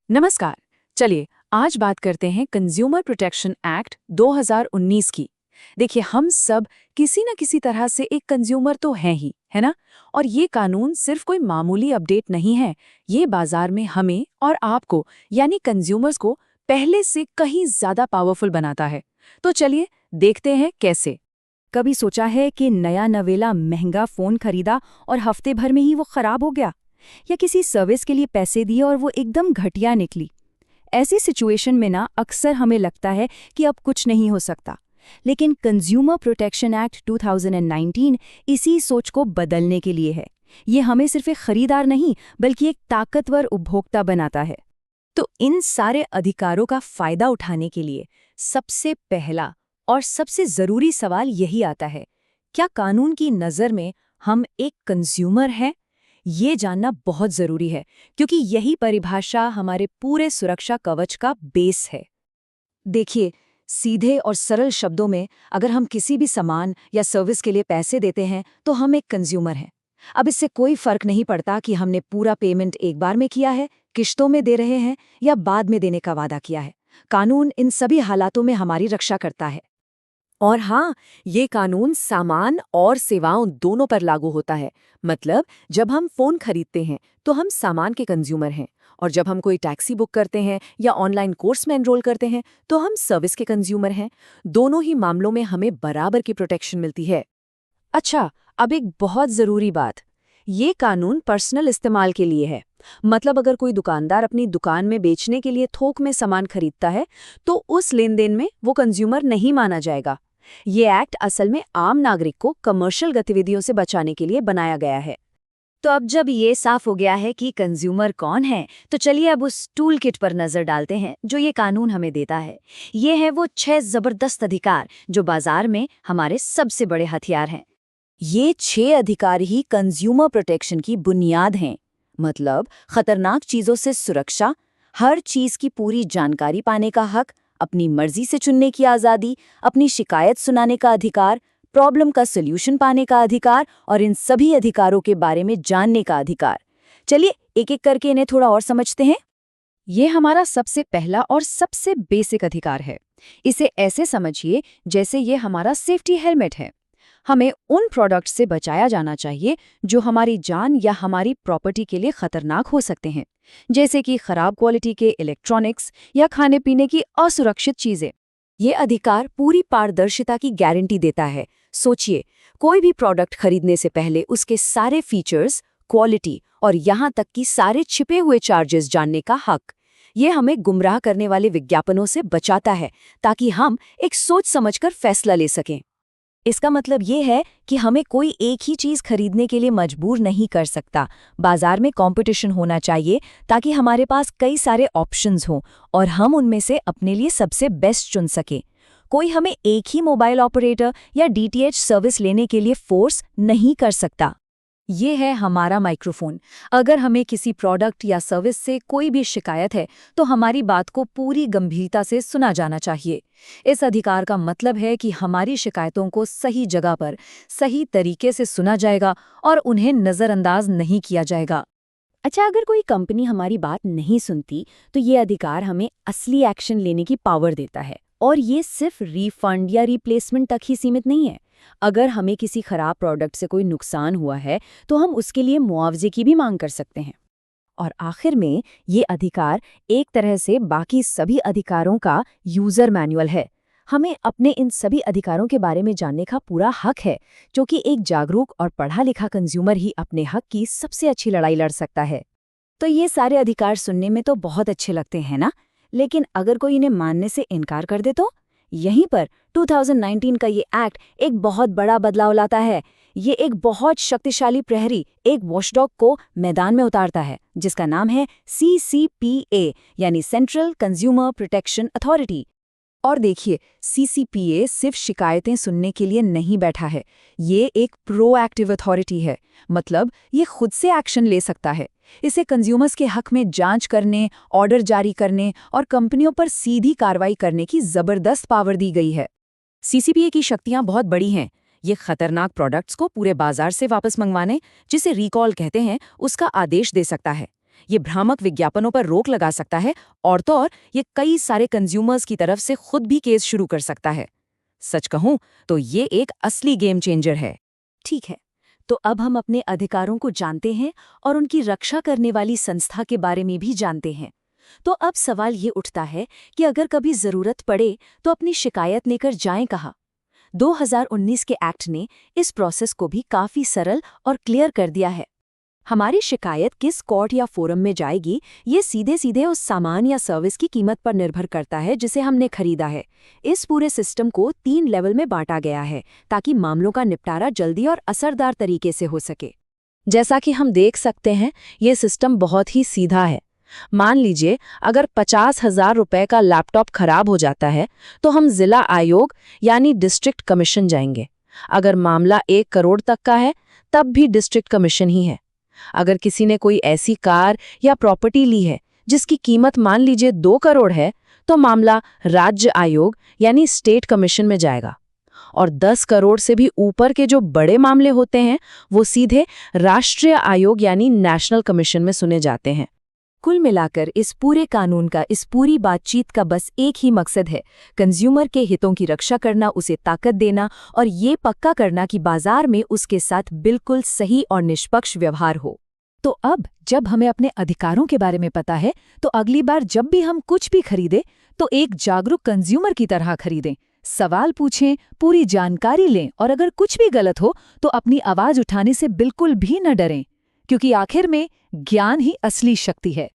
नमस्कार। चलिए आज बात करते हैं कंज्यूमर प्रोटेक्शन एक्ट 2019 की। देखिए हम सब किसी न किसी तरह से एक कंज्यूमर तो हैं ही, है ना? और ये कानून सिर्फ कोई मामूली अपडेट नहीं है। ये बाजार में हमें और आपको यानी कंज्यूमर्स को पहले से कहीं ज्यादा पावरफुल बनाता है। तो चलिए देखते हैं कैसे। कभी सोचा है कि नया नवेला महंगा फोन खरीदा और हफ्ते भर में ही वो खराब हो गया, या किसी सर्विस के लिए पैसे दिए और वो एकदम घटिया निकली। ऐसी सिचुएशन में ना अक्सर हमें लगता है कि अब कुछ नहीं हो सकता, लेकिन कंज्यूमर प्रोटेक्शन एक्ट 2019 इसी सोच को बदलने के लिए है। ये हमें सिर्फ एक खरीदार नहीं बल्कि एक ताकतवर उपभोक्ता बनाता है। तो इन सारे अधिकारों का फायदा उठाने के लिए सबसे पहला और सबसे जरूरी सवाल यही आता है, क्या कानून की नज़र में हम एक कंज्यूमर हैं? ये जानना बहुत जरूरी है, क्योंकि यही परिभाषा हमारे पूरे सुरक्षा कवच का बेस है। देखिए, सीधे और सरल शब्दों में अगर हम किसी भी सामान या सर्विस के लिए पैसे देते हैं तो हम एक कंज्यूमर हैं। अब इससे कोई फर्क नहीं पड़ता कि हमने पूरा पेमेंट एक बार में किया है, किश्तों में दे रहे हैं या बाद में देने का वादा किया है। कानून इन सभी हालातों में हमारी रक्षा करता है। और हाँ, ये कानून सामान और सेवाओं दोनों पर लागू होता है। मतलब जब हम फोन खरीदते हैं तो हम सामान के कंज्यूमर हैं, और जब हम कोई टैक्सी बुक करते हैं या ऑनलाइन कोर्स में एनरोल करते हैं तो हम सर्विस के कंज्यूमर हैं। दोनों ही मामलों में हमें बराबर की प्रोटेक्शन मिलती है। अच्छा, अब एक बहुत जरूरी बात, ये कानून पर्सनल इस्तेमाल के लिए है। मतलब अगर कोई दुकानदार अपनी दुकान में बेचने के लिए थोक में सामान खरीदता है तो उस लेन देन में वो कंज्यूमर नहीं माना जाएगा। ये एक्ट असल में आम नागरिक को कमर्शियल गतिविधियों से बचाने के लिए बनाया गया है। तो अब जब ये साफ हो गया है कि कंज्यूमर कौन है, तो चलिए अब उस टूल किट पर नजर डालते हैं जो ये कानून हमें देता है। ये है वो 6 जबरदस्त अधिकार जो बाजार में हमारे सबसे बड़े हथियार हैं। ये 6 अधिकार ही कंज्यूमर प्रोटेक्शन की बुनियाद हैं। मतलब खतरनाक चीजों से सुरक्षा, हर चीज की पूरी जानकारी पाने का हक, अपनी मर्जी से चुनने की आज़ादी, अपनी शिकायत सुनाने का अधिकार, प्रॉब्लम का सॉल्यूशन पाने का अधिकार और इन सभी अधिकारों के बारे में जानने का अधिकार। चलिए एक एक करके इन्हें थोड़ा और समझते हैं। ये हमारा सबसे पहला और सबसे बेसिक अधिकार है। इसे ऐसे समझिए जैसे ये हमारा सेफ्टी हेलमेट है। हमें उन प्रोडक्ट से बचाया जाना चाहिए जो हमारी जान या हमारी प्रॉपर्टी के लिए खतरनाक हो सकते हैं, जैसे कि खराब क्वालिटी के इलेक्ट्रॉनिक्स या खाने पीने की असुरक्षित चीजें। ये अधिकार पूरी पारदर्शिता की गारंटी देता है। सोचिए, कोई भी प्रोडक्ट खरीदने से पहले उसके सारे फीचर्स, क्वालिटी और यहाँ तक कि सारे छिपे हुए चार्जेस जानने का हक। ये हमें गुमराह करने वाले विज्ञापनों से बचाता है, ताकि हम एक सोच समझकर फैसला ले सकें। इसका मतलब ये है कि हमें कोई एक ही चीज खरीदने के लिए मजबूर नहीं कर सकता। बाजार में कंपटीशन होना चाहिए ताकि हमारे पास कई सारे ऑप्शंस हों और हम उनमें से अपने लिए सबसे बेस्ट चुन सकें। कोई हमें एक ही मोबाइल ऑपरेटर या डीटीएच सर्विस लेने के लिए फोर्स नहीं कर सकता। ये है हमारा माइक्रोफोन। अगर हमें किसी प्रोडक्ट या सर्विस से कोई भी शिकायत है तो हमारी बात को पूरी गंभीरता से सुना जाना चाहिए। इस अधिकार का मतलब है कि हमारी शिकायतों को सही जगह पर सही तरीके से सुना जाएगा और उन्हें नज़रअंदाज नहीं किया जाएगा। अच्छा, अगर कोई कंपनी हमारी बात नहीं सुनती तो ये अधिकार हमें असली एक्शन लेने की पावर देता है, और ये सिर्फ रिफंड या रिप्लेसमेंट तक ही सीमित नहीं है। अगर हमें किसी खराब प्रोडक्ट से कोई नुकसान हुआ है तो हम उसके लिए मुआवजे की भी मांग कर सकते हैं। और आखिर में ये अधिकार एक तरह से बाकी सभी अधिकारों का यूजर मैनुअल है। हमें अपने इन सभी अधिकारों के बारे में जानने का पूरा हक है, जो कि एक जागरूक और पढ़ा लिखा कंज्यूमर ही अपने हक की सबसे अच्छी लड़ाई लड़ सकता है। तो ये सारे अधिकार सुनने में तो बहुत अच्छे लगते हैं ना, लेकिन अगर कोई इन्हें मानने से इनकार कर दे तो यहीं पर 2019 का ये एक्ट एक बहुत बड़ा बदलाव लाता है। ये एक बहुत शक्तिशाली प्रहरी, एक वॉचडॉग को मैदान में उतारता है, जिसका नाम है CCPA यानी सेंट्रल कंज्यूमर प्रोटेक्शन अथॉरिटी। और देखिए, CCPA सिर्फ शिकायतें सुनने के लिए नहीं बैठा है, ये एक प्रोएक्टिव अथॉरिटी है। मतलब ये खुद से एक्शन ले सकता है। इसे कंज्यूमर्स के हक में जांच करने, ऑर्डर जारी करने और कंपनियों पर सीधी कार्रवाई करने की जबरदस्त पावर दी गई है। CCPA की शक्तियां बहुत बड़ी हैं। ये खतरनाक प्रोडक्ट्स को पूरे बाजार से वापस मंगवाने, जिसे रिकॉल कहते हैं, उसका आदेश दे सकता है। ये भ्रामक विज्ञापनों पर रोक लगा सकता है और तो और ये कई सारे कंज्यूमर्स की तरफ से खुद भी केस शुरू कर सकता है। सच कहूं तो ये एक असली गेम चेंजर है। ठीक है, तो अब हम अपने अधिकारों को जानते हैं और उनकी रक्षा करने वाली संस्था के बारे में भी जानते हैं। तो अब सवाल ये उठता है कि अगर कभी जरूरत पड़े तो अपनी शिकायत लेकर जाएं कहाँ? 2019 के एक्ट ने इस प्रोसेस को भी काफी सरल और क्लियर कर दिया है। हमारी शिकायत किस कोर्ट या फोरम में जाएगी, ये सीधे सीधे उस सामान या सर्विस की कीमत पर निर्भर करता है जिसे हमने खरीदा है। इस पूरे सिस्टम को 3 लेवल में बांटा गया है ताकि मामलों का निपटारा जल्दी और असरदार तरीके से हो सके। जैसा कि हम देख सकते हैं, ये सिस्टम बहुत ही सीधा है। मान लीजिए अगर 50,000 रुपए का लैपटॉप खराब हो जाता है तो हम जिला आयोग यानी डिस्ट्रिक्ट कमीशन जाएंगे। अगर मामला 1 करोड़ तक का है तब भी डिस्ट्रिक्ट कमीशन ही है। अगर किसी ने कोई ऐसी कार या प्रॉपर्टी ली है जिसकी कीमत मान लीजिए 2 करोड़ है तो मामला राज्य आयोग यानी स्टेट कमीशन में जाएगा। और 10 करोड़ से भी ऊपर के जो बड़े मामले होते हैं वो सीधे राष्ट्रीय आयोग यानी नेशनल कमीशन में सुने जाते हैं। कुल मिलाकर इस पूरे कानून का, इस पूरी बातचीत का बस एक ही मकसद है, कंज्यूमर के हितों की रक्षा करना, उसे ताकत देना और ये पक्का करना कि बाजार में उसके साथ बिल्कुल सही और निष्पक्ष व्यवहार हो। तो अब जब हमें अपने अधिकारों के बारे में पता है तो अगली बार जब भी हम कुछ भी खरीदें तो एक जागरूक कंज्यूमर की तरह खरीदें। सवाल पूछें, पूरी जानकारी लें और अगर कुछ भी गलत हो तो अपनी आवाज उठाने से बिल्कुल भी न डरें, क्योंकि आखिर में ज्ञान ही असली शक्ति है।